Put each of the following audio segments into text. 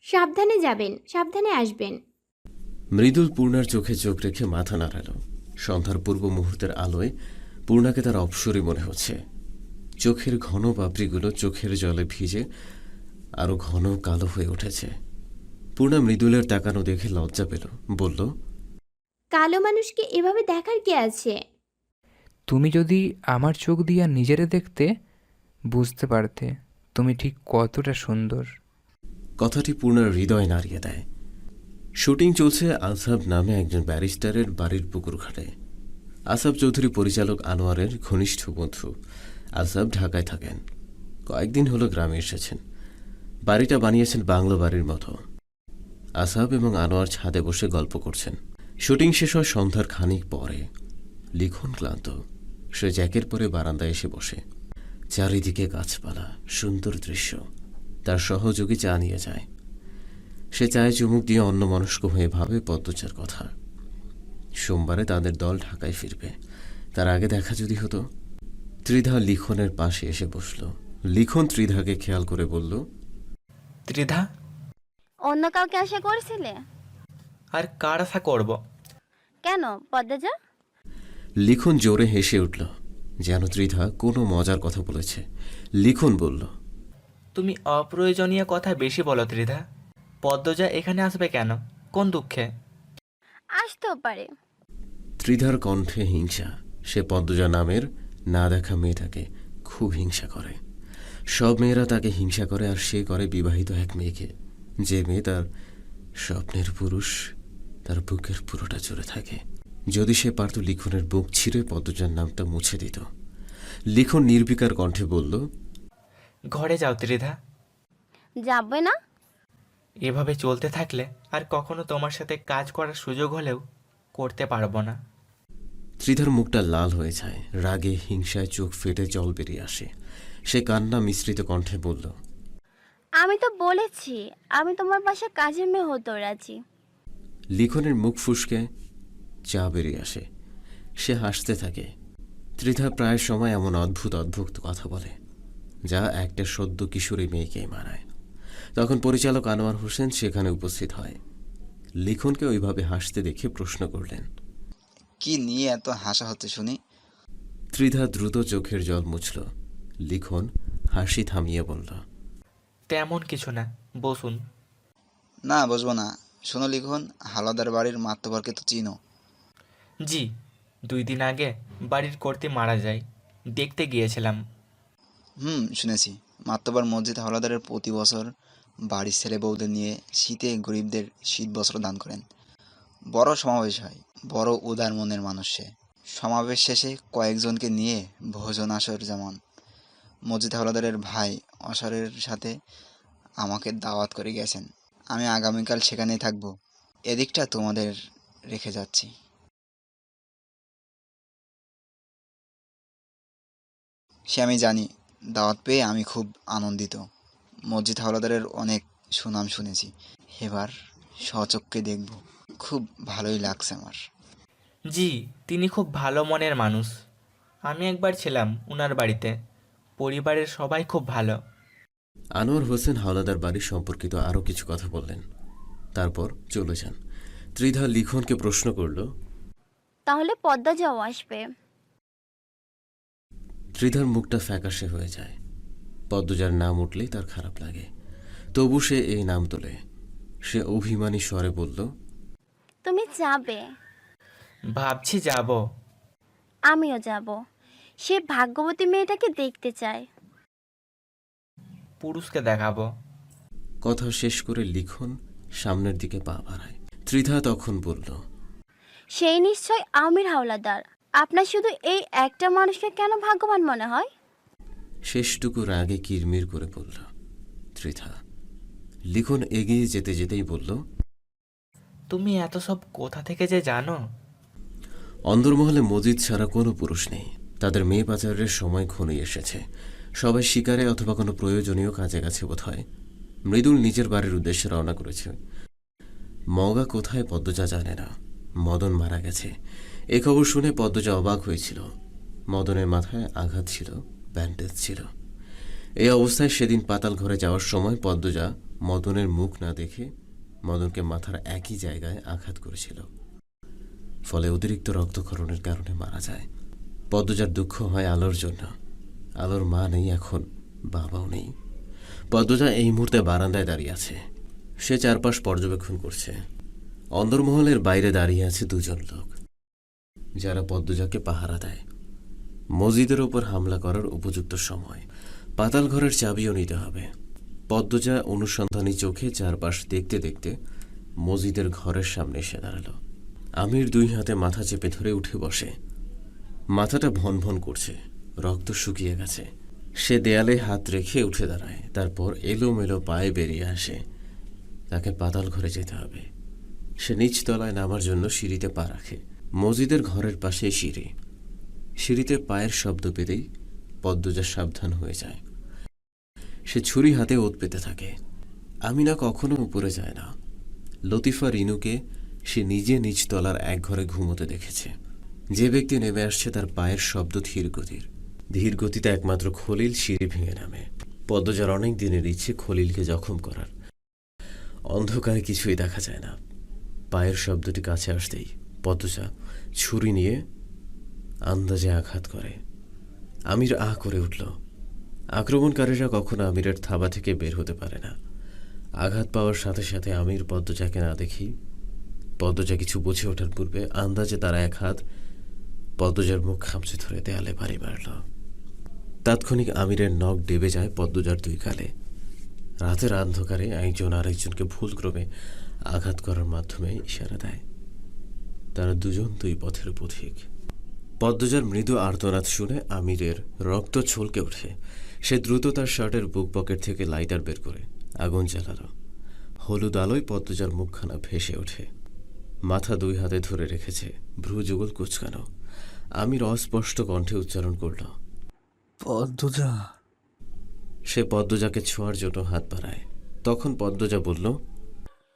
সাবধানে যাবেন, সাবধানে আসবেন। মৃদুল পূর্ণার চোখে চোখ রেখে মাথা নাড়াল। সন্ধ্যার পূর্ব মুহূর্তের আলোয় পূর্ণাকে তার অপসরী মনে হচ্ছে। চোখের ঘন পাপড়িগুলো চোখের জলে ভিজে আরো ঘন কালো হয়ে উঠেছে। পূর্ণা মৃদুলের তাকানো দেখে লজ্জা পেল, বলল, কালো মানুষকে এভাবে দেখার কি আছে? তুমি যদি আমার চোখ দিয়া নিজেরে দেখতে, বুঝতে পারতে তুমি ঠিক কতটা সুন্দর। কথাটি পূর্ণার হৃদয় নাড়িয়ে দেয়। শুটিং চলছে আসাব নামে একজন ব্যারিস্টারের বাড়ির পুকুরঘাটে। আসাব চৌধুরী পরিচালক আনোয়ারের ঘনিষ্ঠ বন্ধু। আসাব ঢাকায় থাকেন, কয়েকদিন হলো গ্রামে এসেছেন। বাড়িটা বানিয়েছেন বাংলো বাড়ির মতো। আসাব এবং আনোয়ার ছাদে বসে গল্প করছেন। শুটিং শেষ হয় সন্ধ্যার খানিক পরে। লিখন ক্লান্ত, সে জ্যাকের পরে বারান্দায় এসে বসে। চারিদিকে গাছপালা, সুন্দর দৃশ্য। তার সহযোগী চা নিয়ে যায়। সে চায়ে চুমুক দিয়ে অন্যমনস্ক হয়ে ভাবে পদ্মচার কথা। সোমবারে তাদের দল ঢাকায় ফিরবে, তার আগে দেখা যদি হতো। ত্রিধা লিখনের পাশে এসে বসল। লিখন ত্রিধাকে খেয়াল করে বলল, ত্রিধা, অন্য কাউকে আশা করেছিলে? আর কার আশা করব? কেন পদ্মজা? লিখন জোরে হেসে উঠল, যেন ত্রিধা কোনো মজার কথা বলেছে। লিখন বলল, তুমি অপ্রয়োজনীয় কথা বেশি বলো ত্রিধা। পদ্মজা এখানে আসবে কেন? কোন দুঃখে? আসতেও পারে। ত্রিধার কণ্ঠে হিংসা। সে পদ্মজা নামের না দেখা মেয়েটাকে খুব হিংসা করে। সব মেয়েরা তাকে হিংসা করে, আর সে করে বিবাহিত এক মেয়েকে, যে মেয়ে তার স্বপ্নের পুরুষ, তার বুকের পুরোটা জুড়ে থাকে। যদি সে পারত লিখনের বুক ছিঁড়ে পদ্মজার নামটা মুছে দিত। লিখন নির্বিকার কণ্ঠে বলল, ঘরে যাও ত্রিধা। যাবে না? এভাবে চলতে থাকলে আর কখনো তোমার সাথে কাজ করার সুযোগ হলেও করতে পারবো না। ত্রিধার মুখটা লাল হয়ে যায়, রাগে হিংসায় চোখ ফেটে জল বেরিয়ে আসে। সে কান্না মিশ্রিত কণ্ঠে বলল, আমি তো বলেছি আমি তোমার পাশে কাজের মেয়ে হতে রাজি। লিখনের মুখ ফুসকে চা বেরিয়ে আসে। সে হাসতে থাকে। ত্রিধা প্রায় সময় এমন অদ্ভুত অদ্ভুত কথা বলে, যা একটা সদ্য কিশোরী মেয়েকেই মানায়। তখন পরিচালক আনোয়ার হোসেন সেখানে উপস্থিত হয়। লিখনকে ওইভাবে হাসতে দেখে প্রশ্ন করলেন, কি নিয়ে এত হাসা হচ্ছে শুনি? ত্রিধা দ্রুত চোখের জল মুছল। লিখন হাসি থামিয়ে বলল, তেমন কিছু না, বসুন। না, বসবো না। শোনো লিখন, হাওলাদার বাড়ির মাতব্বরকে তো চিনো? জি, 2 দিন আগে বাড়ির কর্তি মারা যায়, দেখতে গিয়েছিলাম। শুনেছি। মাতব্বর মসজিদ হাওলাদারের প্রতি বছর বাড়ির ছেলে বউদের নিয়ে শীতে গরিবদের শীত বস্ত্র দান করেন। বড় সমাবেশ হয়, বড় উদার মনের মানুষ সে। সমাবেশ শেষে কয়েকজনকে নিয়ে ভোজন আসর, যেমন মসজিদ হাওলাদারের ভাই অসরের সাথে আমাকে দাওয়াত করে গেছেন। আমি আগামীকাল সেখানেই থাকবো। এদিকটা তোমাদের রেখে যাচ্ছি। সে আমি জানি। দাওয়াত পেয়ে আমি খুব আনন্দিত। মসজিদ হাওলাদারের অনেক সুনাম শুনেছি, এবার স্বচক্ষে দেখব। খুব ভালোই লাগছে আমার। জি, তিনি খুব ভালো মনের মানুষ। আমি একবার ছিলাম উনার বাড়িতে। পরিবারের সবাই খুব ভালো। আনোয়ার হোসেন হাওলাদার বাড়ি সম্পর্কিত আরও কিছু কথা বললেন, তারপর চলে যান। ত্রিধা লিখনকে প্রশ্ন করল, তাহলে পদ্মজাও আসবে? ত্রিধার মুখটা ফ্যাকাশে হয়ে যায়। পদ্মজার নাম উঠলেই তার খারাপ লাগে, তবু সে এই নাম তোলে। সে অভিমানী স্বরে বলল, তুমি যাবে? ভাবছি যাব। আমিও যাব। সে ভাগ্যবতী মেয়েটাকে দেখতে চায়। পুরুষকে দেখাবো। কথা শেষ করে লিখন সামনের দিকে পা বাড়ায়। ত্রিধা তখন বলল, সেই নিশ্চয় আমির হাওলাদার। আপনার শুধু এই একটা মানুষকে কেন ভাগ্যবান মনে হয়? শেষটুকু রাগে কিরমির করে বলল ত্রিধা। লিখন এগিয়ে যেতে যেতেই বলল, তুমি এত সব কোথা থেকে যে জানো? অন্দরমহলে মজিদ ছাড়া কোনো পুরুষ নেই। তাদের মেয়ে পাচারের সময় ঘনিয়ে এসেছে। সবাই শিকারে অথবা কোনো প্রয়োজনীয় কাজে গেছে বোধ হয়। মৃদুল নিজের বাড়ির উদ্দেশ্যে রওনা করেছে। মগা কোথায় পদ্মজা জানে না। মদন মারা গেছে এ খবর শুনে পদ্মজা অবাক হয়েছিল। মদনের মাথায় আঘাত ছিল, ব্যান্ডেজ ছিল। এই অবস্থায় সেদিন পাতাল ঘরে যাওয়ার সময় পদ্মজা মদনের মুখ না দেখে মদনকে মাথার একই জায়গায় আঘাত করেছিল, ফলে অতিরিক্ত রক্তক্ষরণের কারণে মারা যায়। পদ্মজার দুঃখ হয় আলোর জন্য। আলোর মা নেই এখন, বাবাও নেই। পদ্মজা এই মুহূর্তে বারান্দায় দাঁড়িয়ে আছে। সে চারপাশ পর্যবেক্ষণ করছে। অন্দরমহলের বাইরে দাঁড়িয়ে আছে দুজন লোক, যারা পদ্মজাকে পাহারা দেয়। মসজিদের ওপর হামলা করার উপযুক্ত সময়। পাতাল ঘরের চাবিও নিতে হবে। পদ্মজা অনুসন্ধানী চোখে চারপাশ দেখতে দেখতে মসজিদের ঘরের সামনে এসে দাঁড়ালো। আমির দুই হাতে মাথা চেপে ধরে উঠে বসে। মাথাটা ভন ভন করছে, রক্ত শুকিয়ে গেছে। সে দেয়ালে হাত রেখে উঠে দাঁড়ায়, তারপর এলোমেলো পায়ে বেরিয়ে আসে। তাকে পাতাল ঘরে যেতে হবে। সে নিচতলায় নামার জন্য সিঁড়িতে পা রাখে। মসজিদের ঘরের পাশেই সিঁড়ি। সিঁড়িতে পায়ের শব্দ পেতেই পদ্মজা সাবধান হয়ে যায়। সে ছুরি হাতে ওত পেতে থাকে। আমিনা কখনো উপরে যায় না। লতিফা রিনুকে সে নিজে নিচতলার এক ঘরে ঘুমোতে দেখেছে। যে ব্যক্তি নেমে আসছে তার পায়ের শব্দ ধীর গতির। ধীর গতিতে একমাত্র খলিল সিঁড়ি ভেঙে নামে। পদ্মজার অনেক দিনের ইচ্ছে খলিলকে জখম করার। অন্ধকারে কিছুই দেখা যায় না। পায়ের শব্দটি কাছে আসতেই পদ্মজা ছুরি নিয়ে আন্দাজে আঘাত করে। আমির আহ করে উঠল। আক্রমণকারীরা কখনো আমিরের থাবা থেকে বের হতে পারে না। আঘাত পাওয়ার সাথে সাথে আমির পদ্মজাকে না দেখি পদ্মজা কিছু বুঝে ওঠার পূর্বে আন্দাজে তারা এক হাত পদ্মজার মুখ খামচে ধরে দেয়ালে বাড়ি মারল। তাৎক্ষণিক আমিরের নখ ডেবে যায় পদ্মজার দুই গালে। রাতের অন্ধকারে একজন আরেকজনকে ভুলক্রমে আঘাত করার মাধ্যমে ইশারা দেয়। তারা দুজন দুই পথের পথিক। পদ্মজার মৃদু আর্তনাদ শুনে আমিরের রক্ত ছলকে ওঠে। সে দ্রুত তার শার্টের বুক পকেট থেকে লাইটার বের করে আগুন জ্বালালো। হলুদ আলোয় পদ্মজার মুখখানা ভেসে ওঠে। মাথা দুই হাতে ধরে রেখেছে, ভ্রু যুগল কুচকানো। আমির অস্পষ্ট কণ্ঠে উচ্চারণ করল, পদ্মজা। সে পদ্মজাকে ছোঁয়ার জন্য হাত বাড়ায়। তখন পদ্মজা বলল,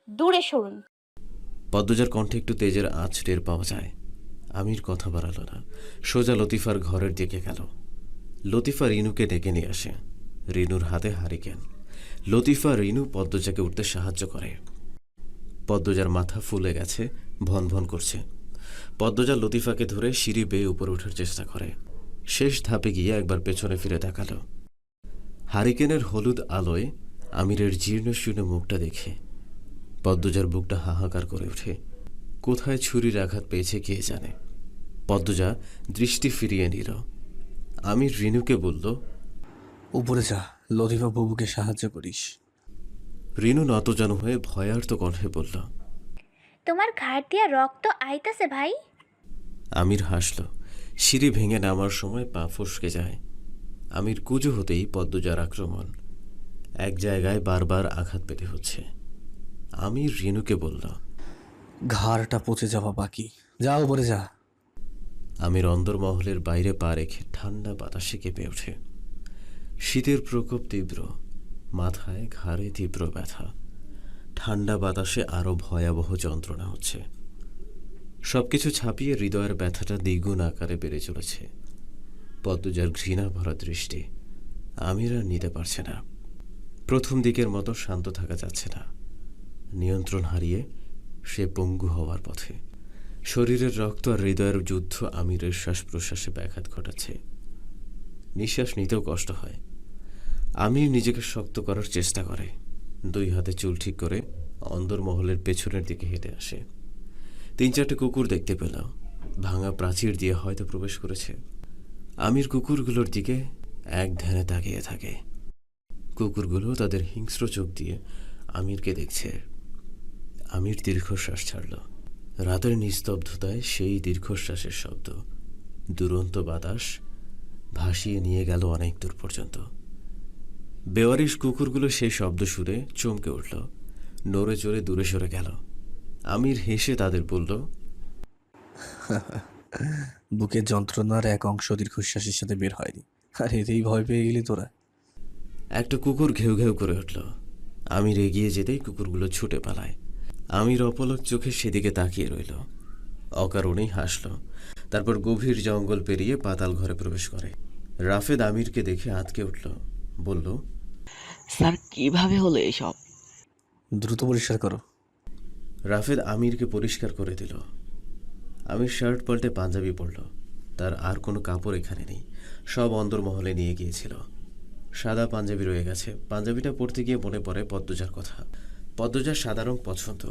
দূরে সরুন। পদ্মজার কণ্ঠে একটু তেজের আঁচ টের পাওয়া যায়। আমির কথা বাড়াল না, সোজা লতিফার ঘরের দিকে গেল। লতিফা রিনুকে ডেকে নিয়ে আসে। রিনুর হাতে হারিকেন। লতিফা রিনু পদ্মজাকে উঠতে সাহায্য করে। পদ্মজার মাথা ফুলে গেছে, ভন ভন করছে। পদ্মজা লতিফাকে ধরে সিঁড়ি বেয়ে উপরে ওঠার চেষ্টা করে। শেষ ধাপে গিয়ে একবার পেছনে ফিরে তাকালো। হারিকেনের হলুদ আলোয় আমিরের জীর্ণ শীর্ণ মুখটা দেখে পদ্মজার বুকটা হাহাকার করে ওঠে। কোথায় ছুরির আঘাত পেয়েছে কে জানে। পদ্মজা দৃষ্টি ফিরিয়ে নিল। আমির রিনুকে বলল, উপরে যা, লতিফা বাবুকে সাহায্য করিস। রিনু নতজানু হয়ে ভয়ার্ত কণ্ঠে বলল, তোমার ঘাট দিয়া রক্ত আইতাছে ভাই। আমির হাসল। সিঁড়ি ভেঙে নামার সময় পা ফসকে যায়। আমির কুজো হতেই পদ্মজার আক্রমণ। এক জায়গায় বারবার আঘাত পেতে হচ্ছে। আমির রিনুকে বলল, ঘাড়টা পচে যাওয়া বাকি, যা উপরে যা। আমির অন্দরমহলের বাইরে পা রেখে ঠান্ডা বাতাসে কেঁপে ওঠে। শীতের প্রকোপ তীব্র, মাথায় ঘাড়ে তীব্র ব্যথা। ঠান্ডা বাতাসে আরও ভয়াবহ যন্ত্রণা হচ্ছে। সবকিছু ছাপিয়ে হৃদয়ের ব্যথাটা দ্বিগুণ আকারে বেড়ে চলেছে। পদ্মজার ঘৃণা ভরা দৃষ্টি আমির আর নিতে পারছে না। প্রথম দিকের মতো শান্ত থাকা যাচ্ছে না। নিয়ন্ত্রণ হারিয়ে সে পঙ্গু হওয়ার পথে। শরীরের রক্ত আর হৃদয়ের যুদ্ধ আমিরের শ্বাস প্রশ্বাসে ব্যাঘাত ঘটাচ্ছে। নিঃশ্বাস নিতেও কষ্ট হয়। আমির নিজেকে শক্ত করার চেষ্টা করে। দুই হাতে চুল ঠিক করে অন্দরমহলের পেছনের দিকে হেঁটে আসে। 3-4টে কুকুর দেখতে পেল। ভাঙা প্রাচীর দিয়ে হয়তো প্রবেশ করেছে। আমির কুকুরগুলোর দিকে এক ধ্যানে তাকিয়ে থাকে। কুকুরগুলো তাদের হিংস্র চোখ দিয়ে আমিরকে দেখছে। আমির দীর্ঘশ্বাস ছাড়ল। রাতের নিস্তব্ধতায় সেই দীর্ঘশ্বাসের শব্দ দুরন্ত বাতাস ভাসিয়ে নিয়ে গেল অনেক দূর পর্যন্ত। বেওয়ারিশ কুকুরগুলো সেই শব্দ শুনে চমকে উঠল, নড়ে চড়ে দূরে সরে গেল। আমির হেসে তাদের বলল, বুকের যন্ত্রণার এক অংশ দীর্ঘশ্বাসের সাথে বের হয়নি, আর এতেই ভয় পেয়ে গেলি তোরা। একটা কুকুর ঘেউ ঘেউ করে উঠল। আমির এগিয়ে যেতেই কুকুরগুলো ছুটে পালায়। আমির অপলক চোখে সেদিকে তাকিয়ে রইল। অকারণেই হাসল। তারপর গভীর জঙ্গল পেরিয়ে পাতাল ঘরে প্রবেশ করে। রাফেদ আমিরকে দেখে আঁতকে উঠল। বলল, স্যার কিভাবে হলো এসব? দ্রুত পরিষ্কার করো। রাফেদ আমিরকে পরিষ্কার করে দিল। আমির শার্ট পাল্টে পাঞ্জাবি পরল। তার আর কোনো কাপড় এখানে নেই, সব অন্দরমহলে নিয়ে গিয়েছিল। সাদা পাঞ্জাবি রয়ে গেছে। পাঞ্জাবিটা পরতে গিয়ে মনে পড়ে পদ্মজার কথা। পদ্মজার সাদা রং পছন্দ।